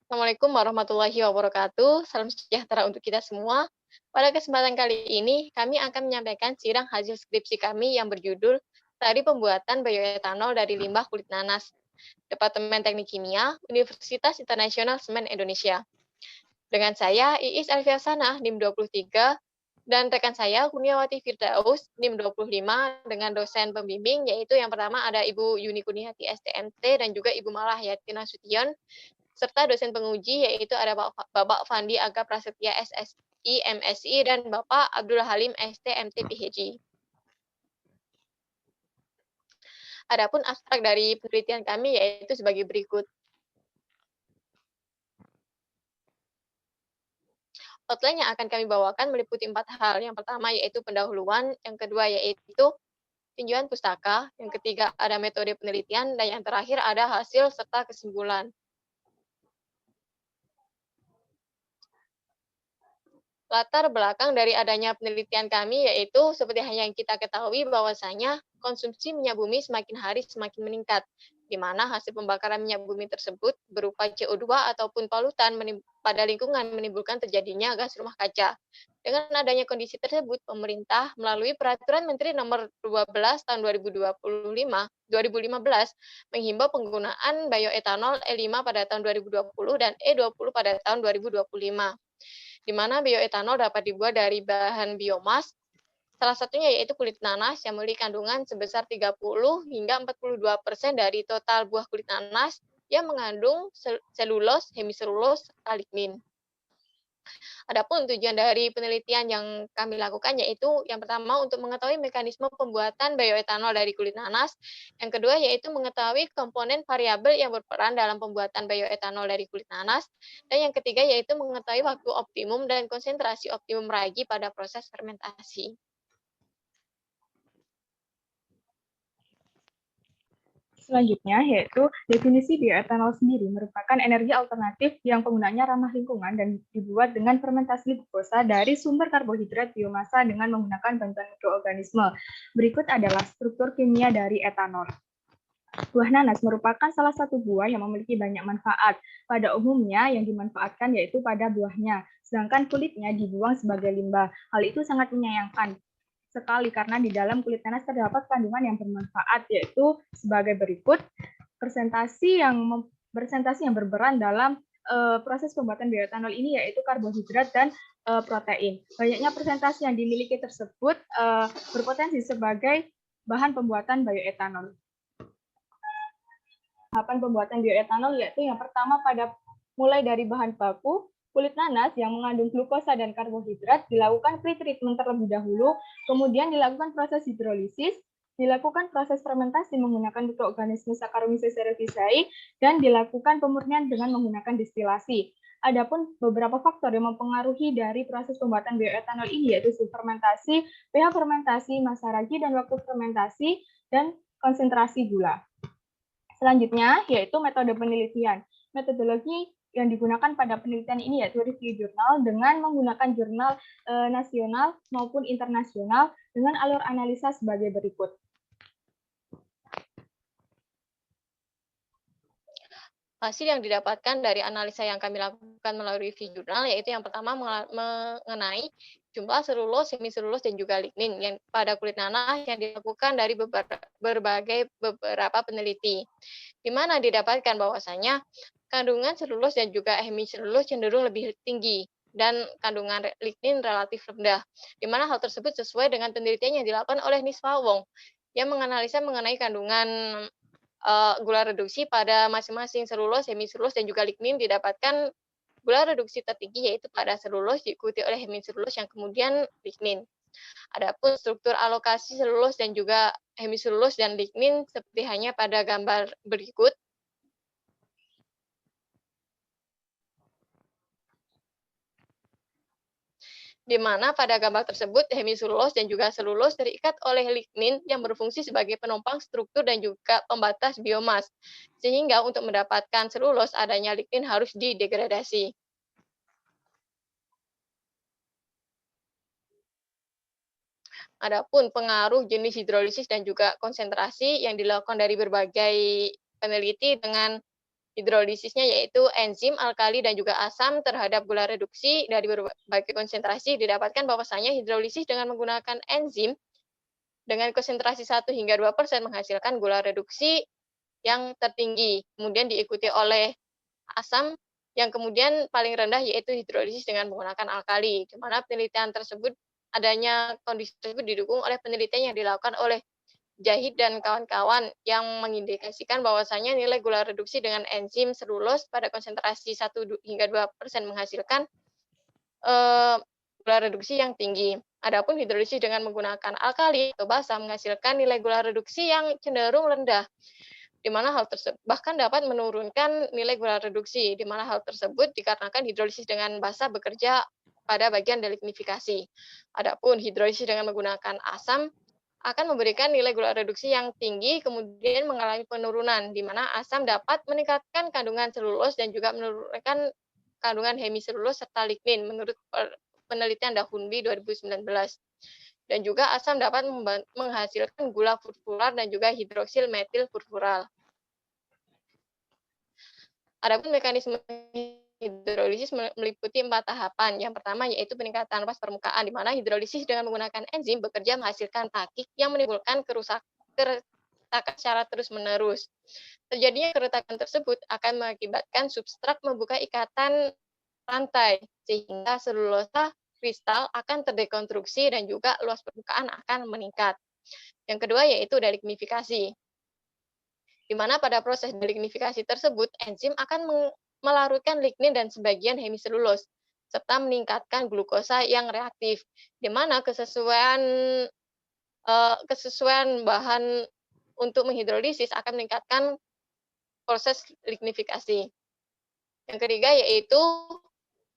Assalamualaikum warahmatullahi wabarakatuh. Salam sejahtera untuk kita semua. Pada kesempatan kali ini, kami akan menyampaikan sidang hasil skripsi kami yang berjudul Studi Pembuatan Bioetanol dari Limbah Kulit Nanas, Departemen Teknik Kimia, Universitas Internasional Semen Indonesia. Dengan saya, Iis Alfiasana, NIM 23, dan rekan saya, Kurniawati Firdaus, NIM 25, dengan dosen pembimbing, yaitu yang pertama ada Ibu Yuni Kurniati, STMT, dan juga Ibu Malah Yati Nasution, serta dosen penguji yaitu ada Bapak Fandi Aga Prasetya SSI, MSI, dan Bapak Abdul Halim ST, MT, PhD. Adapun abstrak dari penelitian kami yaitu sebagai berikut. Outline yang akan kami bawakan meliputi 4 hal. Yang pertama yaitu pendahuluan, yang kedua yaitu tinjauan pustaka, yang ketiga ada metode penelitian, dan yang terakhir ada hasil serta kesimpulan. Latar belakang dari adanya penelitian kami yaitu seperti yang kita ketahui bahwasanya konsumsi minyak bumi semakin hari semakin meningkat, di mana hasil pembakaran minyak bumi tersebut berupa CO2 ataupun polutan pada lingkungan menimbulkan terjadinya gas rumah kaca. Dengan adanya kondisi tersebut, pemerintah melalui Peraturan Menteri Nomor 12 Tahun 2015 menghimbau penggunaan bioetanol E5 pada tahun 2020 dan E20 pada tahun 2025. Di mana bioetanol dapat dibuat dari bahan biomas, salah satunya yaitu kulit nanas yang memiliki kandungan sebesar 30 hingga 42% dari total buah kulit nanas yang mengandung selulos, hemiselulos, serta lignin. Adapun tujuan dari penelitian yang kami lakukan yaitu yang pertama untuk mengetahui mekanisme pembuatan bioetanol dari kulit nanas, yang kedua yaitu mengetahui komponen variabel yang berperan dalam pembuatan bioetanol dari kulit nanas, dan yang ketiga yaitu mengetahui waktu optimum dan konsentrasi optimum ragi pada proses fermentasi. Selanjutnya yaitu definisi bioetanol sendiri merupakan energi alternatif yang penggunaannya ramah lingkungan dan dibuat dengan fermentasi glukosa dari sumber karbohidrat biomasa dengan menggunakan bantuan mikroorganisme. Berikut adalah struktur kimia dari etanol. Buah nanas merupakan salah satu buah yang memiliki banyak manfaat. Pada umumnya yang dimanfaatkan yaitu pada buahnya, sedangkan kulitnya dibuang sebagai limbah. Hal itu sangat menyayangkan sekali karena di dalam kulit nanas terdapat kandungan yang bermanfaat yaitu sebagai berikut presentasi yang berperan dalam proses pembuatan bioetanol ini yaitu karbohidrat dan protein. Banyaknya presentasi yang dimiliki tersebut berpotensi sebagai bahan pembuatan bioetanol. Tahapan pembuatan bioetanol yaitu yang pertama mulai dari bahan baku, kulit nanas yang mengandung glukosa dan karbohidrat dilakukan pretreatment terlebih dahulu, kemudian dilakukan proses hidrolisis, dilakukan proses fermentasi menggunakan mikroorganisme Saccharomyces cerevisiae, dan dilakukan pemurnian dengan menggunakan distilasi. Adapun beberapa faktor yang mempengaruhi dari proses pembuatan bioetanol ini yaitu suhu fermentasi, pH fermentasi, masa ragi dan waktu fermentasi, dan konsentrasi gula. Selanjutnya yaitu metode penelitian. Metodologi yang digunakan pada penelitian ini yaitu review jurnal dengan menggunakan jurnal nasional maupun internasional dengan alur analisa sebagai berikut. Hasil yang didapatkan dari analisa yang kami lakukan melalui review jurnal yaitu yang pertama mengenai jumlah selulos, hemiselulos, dan juga lignin yang pada kulit nanas yang dilakukan dari beberapa peneliti, di mana didapatkan bahwasanya kandungan selulos dan juga hemiselulos cenderung lebih tinggi dan kandungan lignin relatif rendah, di mana hal tersebut sesuai dengan penelitian yang dilakukan oleh Niswa Wong yang menganalisa mengenai kandungan gula reduksi pada masing-masing selulos, hemiselulos, dan juga lignin didapatkan gula reduksi tertinggi yaitu pada selulos diikuti oleh hemiselulos yang kemudian lignin. Adapun struktur alokasi selulos dan juga hemiselulos dan lignin seperti hanya pada gambar berikut. Di mana pada gambar tersebut hemiselulos dan juga selulos terikat oleh lignin yang berfungsi sebagai penopang struktur dan juga pembatas biomas. Sehingga untuk mendapatkan selulos adanya lignin harus didegradasi. Adapun pengaruh jenis hidrolisis dan juga konsentrasi yang dilakukan dari berbagai peneliti dengan Hidrolisisnya yaitu enzim, alkali, dan juga asam terhadap gula reduksi dari berbagai konsentrasi didapatkan bahwasanya hidrolisis dengan menggunakan enzim dengan konsentrasi 1 hingga 2% menghasilkan gula reduksi yang tertinggi. Kemudian diikuti oleh asam yang kemudian paling rendah yaitu hidrolisis dengan menggunakan alkali. Di mana penelitian tersebut adanya kondisi tersebut didukung oleh penelitian yang dilakukan oleh Jahid dan kawan-kawan yang mengindikasikan bahwasanya nilai gula reduksi dengan enzim selulos pada konsentrasi 1 hingga 2% menghasilkan gula reduksi yang tinggi. Adapun hidrolisis dengan menggunakan alkali atau basa menghasilkan nilai gula reduksi yang cenderung rendah, di mana hal tersebut bahkan dapat menurunkan nilai gula reduksi, di mana hal tersebut dikarenakan hidrolisis dengan basa bekerja pada bagian delignifikasi. Adapun hidrolisis dengan menggunakan asam akan memberikan nilai gula reduksi yang tinggi, kemudian mengalami penurunan, di mana asam dapat meningkatkan kandungan selulose dan juga menurunkan kandungan hemiselulose serta lignin menurut penelitian Dahunbi 2019. Dan juga asam dapat menghasilkan gula furfural dan juga hidroksil metil furfural. Adapun mekanisme hidrolisis meliputi 4 tahapan. Yang pertama yaitu peningkatan pas permukaan, di mana hidrolisis dengan menggunakan enzim bekerja menghasilkan takik yang menimbulkan keretakan secara terus-menerus. Terjadinya keretakan tersebut akan mengakibatkan substrat membuka ikatan rantai, sehingga selulosa kristal akan terdekonstruksi dan juga luas permukaan akan meningkat. Yang kedua yaitu delignifikasi, di mana pada proses delignifikasi tersebut, enzim akan melarutkan lignin dan sebagian hemiselulose, serta meningkatkan glukosa yang reaktif, di mana kesesuaian bahan untuk menghidrolisis akan meningkatkan proses lignifikasi. Yang ketiga yaitu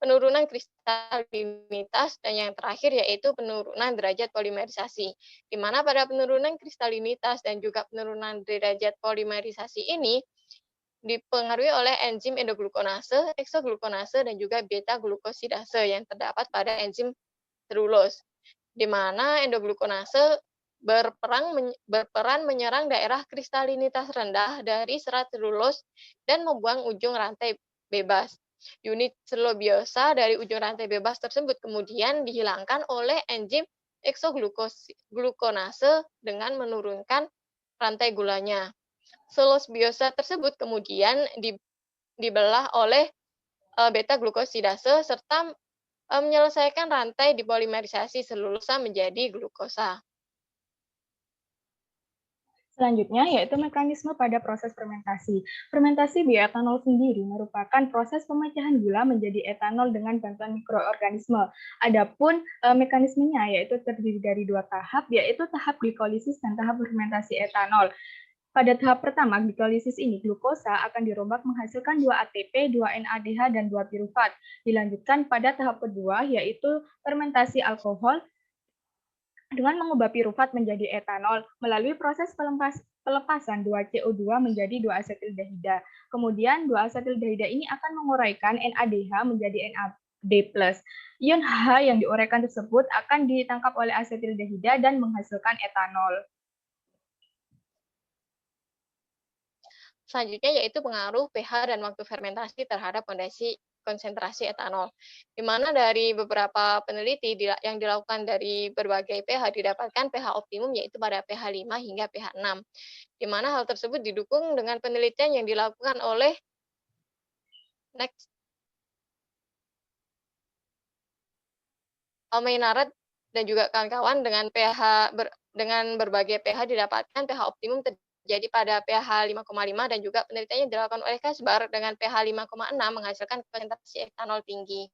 penurunan kristalinitas, dan yang terakhir yaitu penurunan derajat polimerisasi, di mana pada penurunan kristalinitas dan juga penurunan derajat polimerisasi ini dipengaruhi oleh enzim endoglukonase, eksoglukonase, dan juga beta-glukosidase yang terdapat pada enzim selulose, di mana endoglukonase berperan menyerang daerah kristalinitas rendah dari serat selulose dan membuang ujung rantai bebas. Unit selobiosa dari ujung rantai bebas tersebut kemudian dihilangkan oleh enzim eksoglukonase dengan menurunkan rantai gulanya. Selosbiosa tersebut kemudian dibelah oleh beta-glukosidase serta menyelesaikan rantai dipolimerisasi selulosa menjadi glukosa. Selanjutnya yaitu mekanisme pada proses fermentasi. Fermentasi bioetanol sendiri merupakan proses pemecahan gula menjadi etanol dengan bantuan mikroorganisme. Adapun mekanismenya yaitu terdiri dari 2 tahap, yaitu tahap glikolisis dan tahap fermentasi etanol. Pada tahap pertama, glikolisis ini glukosa akan dirombak menghasilkan 2 ATP, 2 NADH, dan 2 pirufat. Dilanjutkan pada tahap kedua, yaitu fermentasi alkohol dengan mengubah pirufat menjadi etanol melalui proses pelepasan 2CO2 menjadi 2-asetildehida. Kemudian 2-asetildehida ini akan menguraikan NADH menjadi NAD+. Ion H yang diuraikan tersebut akan ditangkap oleh asetildehida dan menghasilkan etanol. Selanjutnya yaitu pengaruh pH dan waktu fermentasi terhadap konsentrasi etanol, di mana dari beberapa peneliti yang dilakukan dari berbagai pH didapatkan pH optimum yaitu pada pH 5 hingga pH 6, di mana hal tersebut didukung dengan penelitian yang dilakukan oleh Almeinarat dan juga kawan-kawan dengan berbagai pH didapatkan pH optimum terjadi pada pH 5,5, dan juga penelitian yang dilakukan oleh Kasbar dengan pH 5,6 menghasilkan konsentrasi etanol tinggi.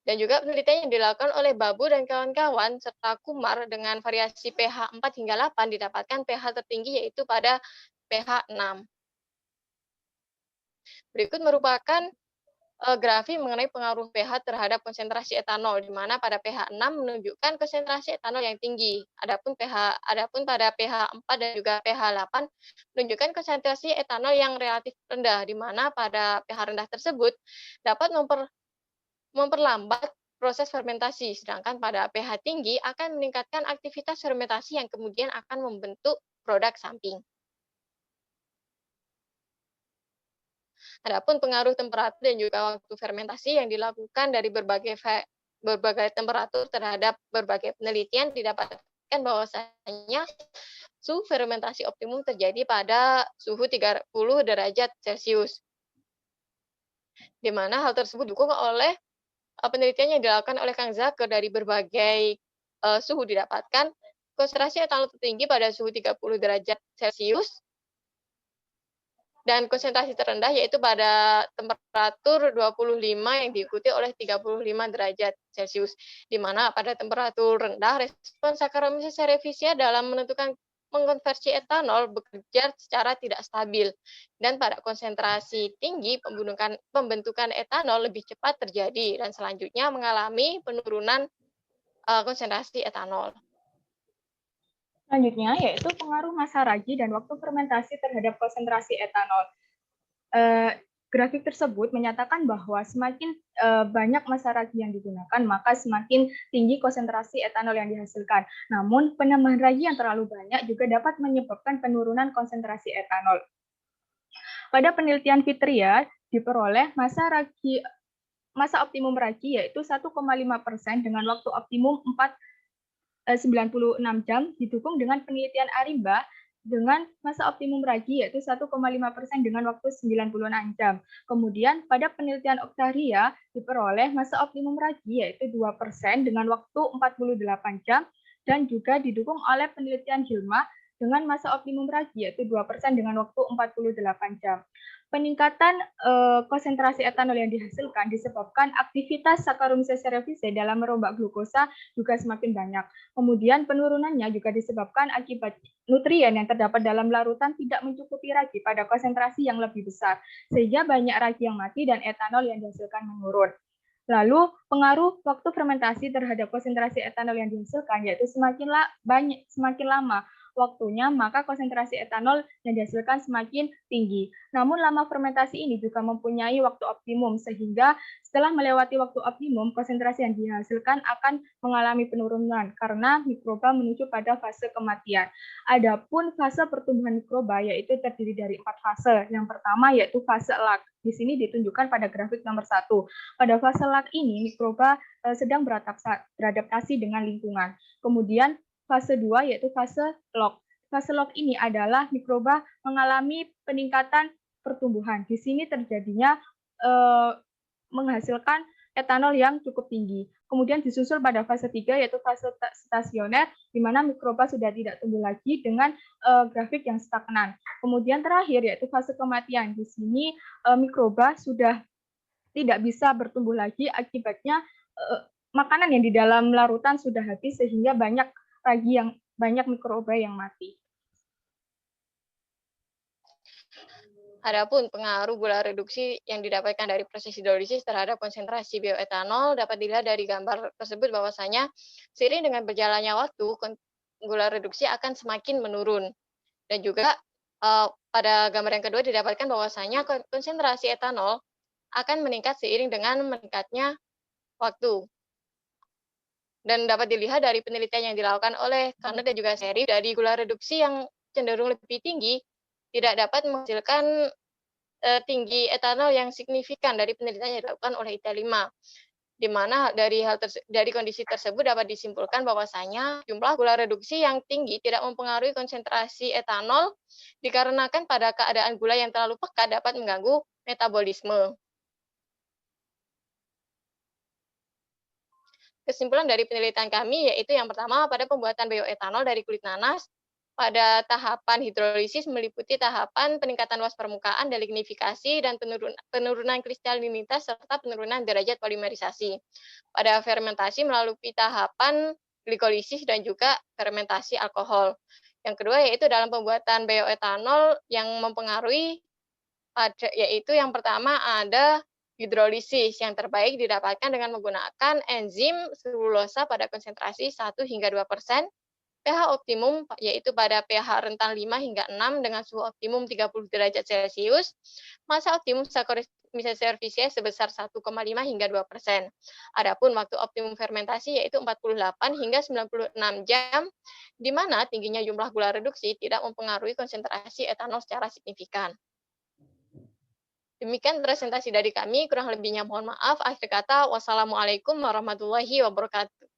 Dan juga penelitian yang dilakukan oleh Babu dan kawan-kawan serta Kumar dengan variasi pH 4 hingga 8 didapatkan pH tertinggi yaitu pada pH 6. Berikut merupakan grafik mengenai pengaruh pH terhadap konsentrasi etanol, di mana pada pH 6 menunjukkan konsentrasi etanol yang tinggi. Adapun pada pH 4 dan juga pH 8 menunjukkan konsentrasi etanol yang relatif rendah, di mana pada pH rendah tersebut dapat memperlambat proses fermentasi, sedangkan pada pH tinggi akan meningkatkan aktivitas fermentasi yang kemudian akan membentuk produk samping. Adapun pengaruh temperatur dan juga waktu fermentasi yang dilakukan dari berbagai temperatur terhadap berbagai penelitian didapatkan bahwasanya suhu fermentasi optimum terjadi pada suhu 30 derajat Celcius, di mana hal tersebut didukung oleh penelitian yang dilakukan oleh Kang Zaker dari berbagai suhu didapatkan konsentrasi etanol tertinggi pada suhu 30 derajat Celcius dan konsentrasi terendah yaitu pada temperatur 25 yang diikuti oleh 35 derajat Celcius, di mana pada temperatur rendah respon Saccharomyces cerevisiae dalam mengkonversi etanol bekerja secara tidak stabil, dan pada konsentrasi tinggi pembentukan etanol lebih cepat terjadi dan selanjutnya mengalami penurunan konsentrasi etanol. Selanjutnya yaitu pengaruh massa ragi dan waktu fermentasi terhadap konsentrasi etanol. Grafik tersebut menyatakan bahwa semakin banyak massa ragi yang digunakan, maka semakin tinggi konsentrasi etanol yang dihasilkan. Namun, penambahan ragi yang terlalu banyak juga dapat menyebabkan penurunan konsentrasi etanol. Pada penelitian Vitria, diperoleh massa optimum ragi yaitu 1,5% dengan waktu optimum 96 jam, didukung dengan penelitian Arimba dengan massa optimum ragi yaitu 1,5% dengan waktu 96 jam. Kemudian pada penelitian Octaria diperoleh massa optimum ragi yaitu 2% dengan waktu 48 jam dan juga didukung oleh penelitian Hilma dengan massa optimum ragi yaitu 2% dengan waktu 48 jam. Peningkatan konsentrasi etanol yang dihasilkan disebabkan aktivitas Saccharomyces cerevisiae dalam merombak glukosa juga semakin banyak. Kemudian penurunannya juga disebabkan akibat nutrien yang terdapat dalam larutan tidak mencukupi ragi pada konsentrasi yang lebih besar, sehingga banyak ragi yang mati dan etanol yang dihasilkan menurun. Lalu pengaruh waktu fermentasi terhadap konsentrasi etanol yang dihasilkan yaitu semakin lama waktunya, maka konsentrasi etanol yang dihasilkan semakin tinggi. Namun lama fermentasi ini juga mempunyai waktu optimum, sehingga setelah melewati waktu optimum, konsentrasi yang dihasilkan akan mengalami penurunan karena mikroba menuju pada fase kematian. Adapun fase pertumbuhan mikroba yaitu terdiri dari 4 fase. Yang pertama yaitu fase lag. Di sini ditunjukkan pada grafik nomor 1. Pada fase lag ini, mikroba sedang beradaptasi dengan lingkungan. Kemudian fase 2 yaitu fase log. Fase log ini adalah mikroba mengalami peningkatan pertumbuhan. Di sini terjadinya menghasilkan etanol yang cukup tinggi. Kemudian disusul pada fase 3 yaitu fase stasioner, di mana mikroba sudah tidak tumbuh lagi dengan grafik yang stagnan. Kemudian terakhir yaitu fase kematian. Di sini mikroba sudah tidak bisa bertumbuh lagi, akibatnya makanan yang di dalam larutan sudah habis sehingga banyak mikroba yang mati. Adapun pengaruh gula reduksi yang didapatkan dari proses hidrolisis terhadap konsentrasi bioetanol dapat dilihat dari gambar tersebut bahwasanya seiring dengan berjalannya waktu gula reduksi akan semakin menurun. Dan juga pada gambar yang kedua didapatkan bahwasanya konsentrasi etanol akan meningkat seiring dengan meningkatnya waktu. Dan dapat dilihat dari penelitian yang dilakukan oleh Kanner dan juga Seri, dari gula reduksi yang cenderung lebih tinggi tidak dapat menghasilkan tinggi etanol yang signifikan dari penelitian yang dilakukan oleh IT5. Di mana dari kondisi tersebut dapat disimpulkan bahwasanya jumlah gula reduksi yang tinggi tidak mempengaruhi konsentrasi etanol dikarenakan pada keadaan gula yang terlalu pekat dapat mengganggu metabolisme. Kesimpulan dari penelitian kami yaitu yang pertama, pada pembuatan bioetanol dari kulit nanas, pada tahapan hidrolisis meliputi tahapan peningkatan luas permukaan, delignifikasi, dan penurunan kristalinitas serta penurunan derajat polimerisasi. Pada fermentasi melalui tahapan glikolisis dan juga fermentasi alkohol. Yang kedua yaitu dalam pembuatan bioetanol yang mempengaruhi yaitu yang pertama ada hidrolisis yang terbaik didapatkan dengan menggunakan enzim selulosa pada konsentrasi 1 hingga 2%, pH optimum yaitu pada pH rentan 5 hingga 6 dengan suhu optimum 30 derajat Celcius, massa optimum Saccharomyces cerevisiae sebesar 1,5 hingga 2%. Adapun waktu optimum fermentasi yaitu 48 hingga 96 jam, di mana tingginya jumlah gula reduksi tidak mempengaruhi konsentrasi etanol secara signifikan. Demikian presentasi dari kami, kurang lebihnya mohon maaf. Akhir kata, wassalamualaikum warahmatullahi wabarakatuh.